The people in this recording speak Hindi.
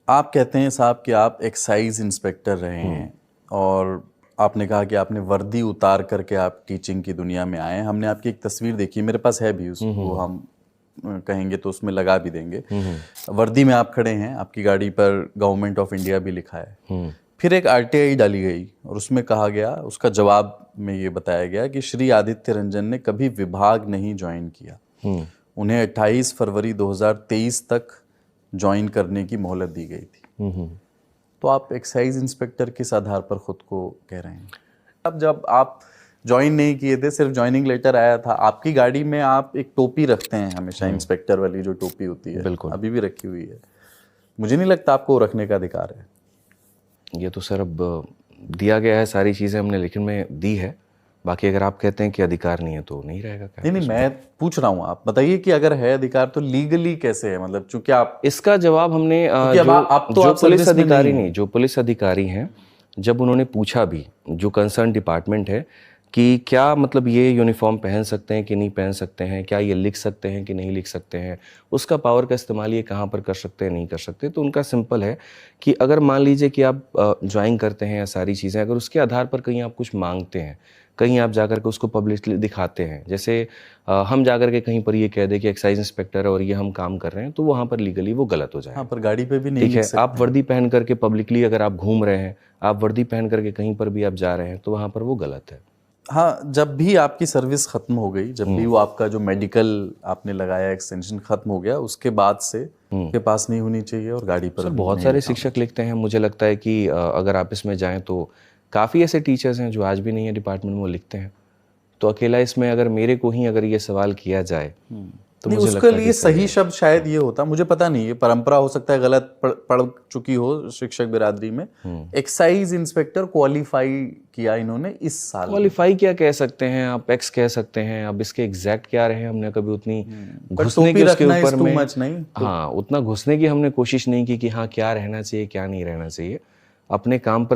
आप कहते हैं साहब कि आप एक्साइज इंस्पेक्टर रहे हैं और आपने कहा कि आपने वर्दी उतार करके आप टीचिंग की दुनिया में आए हैं। हमने आपकी एक तस्वीर देखी, मेरे पास है भी, उसको हम कहेंगे तो उसमें लगा भी देंगे। वर्दी में आप खड़े हैं, आपकी गाड़ी पर गवर्नमेंट ऑफ इंडिया भी लिखा है। फिर एक आरटीआई डाली गई और उसमें कहा गया, उसका जवाब में ये बताया गया कि श्री आदित्य रंजन ने कभी विभाग नहीं ज्वाइन किया, उन्हें 28 फरवरी 2023 तक ज्वाइन करने की मोहलत दी गई थी। तो आप एक्साइज इंस्पेक्टर किस आधार पर खुद को कह रहे हैं? अब जब आप ज्वाइन नहीं किए थे, सिर्फ ज्वाइनिंग लेटर आया था, आपकी गाड़ी में आप एक टोपी रखते हैं हमेशा, इंस्पेक्टर वाली जो टोपी होती है, बिल्कुल, अभी भी रखी हुई है। मुझे नहीं लगता आपको रखने का अधिकार है। ये तो सर अब दिया गया है, सारी चीज़ें हमने लेखन में दी है। बाकी अगर आप कहते हैं कि अधिकार नहीं है तो नहीं रहेगा। क्या नहीं, मैं पूछ रहा हूँ, आप बताइए कि अगर है अधिकार तो लीगली कैसे है? मतलब चूंकि आप, इसका जवाब हमने जो पुलिस अधिकारी नहीं, जो पुलिस अधिकारी हैं, जब उन्होंने पूछा भी, जो कंसर्न डिपार्टमेंट है, कि क्या मतलब ये यूनिफॉर्म पहन सकते हैं कि नहीं पहन सकते हैं, क्या ये लिख सकते हैं कि नहीं लिख सकते हैं, उसका पावर का इस्तेमाल ये कहाँ पर कर सकते हैं नहीं कर सकते, तो उनका सिंपल है कि अगर मान लीजिए कि आप ज्वाइन करते हैं या सारी चीज़ें, अगर उसके आधार पर कहीं आप कुछ मांगते हैं, कहीं आप जाकर के उसको पब्लिकली दिखाते हैं, जैसे हम जाकर के कहीं पर ये कह दें कि एक्साइज इंस्पेक्टर है और ये हम काम कर रहे हैं, तो वहाँ पर लीगली वो गलत हो जाएगा। हाँ, पर गाड़ी पे भी नहीं ठीक है, आप वर्दी पहन करके पब्लिकली अगर आप घूम रहे हैं, आप वर्दी पहन करके कहीं पर भी आप जा रहे हैं, तो वहाँ पर वो गलत है। हाँ, जब भी आपकी सर्विस खत्म हो गई, जब भी वो आपका जो मेडिकल आपने लगाया एक्सटेंशन खत्म हो गया, उसके बाद से के पास नहीं होनी चाहिए और गाड़ी पर सर बहुत सारे शिक्षक लिखते हैं, मुझे लगता है कि अगर आप इसमें जाएं तो काफ़ी ऐसे टीचर्स हैं जो आज भी नहीं है डिपार्टमेंट में, वो लिखते हैं। तो अकेला इसमें अगर मेरे को ही अगर ये सवाल किया जाए तो नहीं, मुझे उसके लगता है लिए सही शब्द शायद ये होता, मुझे पता नहीं, ये परंपरा हो सकता है गलत पढ़ चुकी हो शिक्षक बिरादरी में। एक्साइज इंस्पेक्टर क्वालिफाई किया इन्होंने इस साल। क्वालिफाई क्या कह सकते हैं आप, एक्स कह सकते हैं, अब इसके एग्जैक्ट क्या रहे हमने कभी उतनी घुसने की उसके ऊपर में नहीं, हाँ उतना घुसने की हमने कोशिश नहीं की कि हाँ क्या रहना चाहिए क्या नहीं रहना चाहिए। अपने काम पर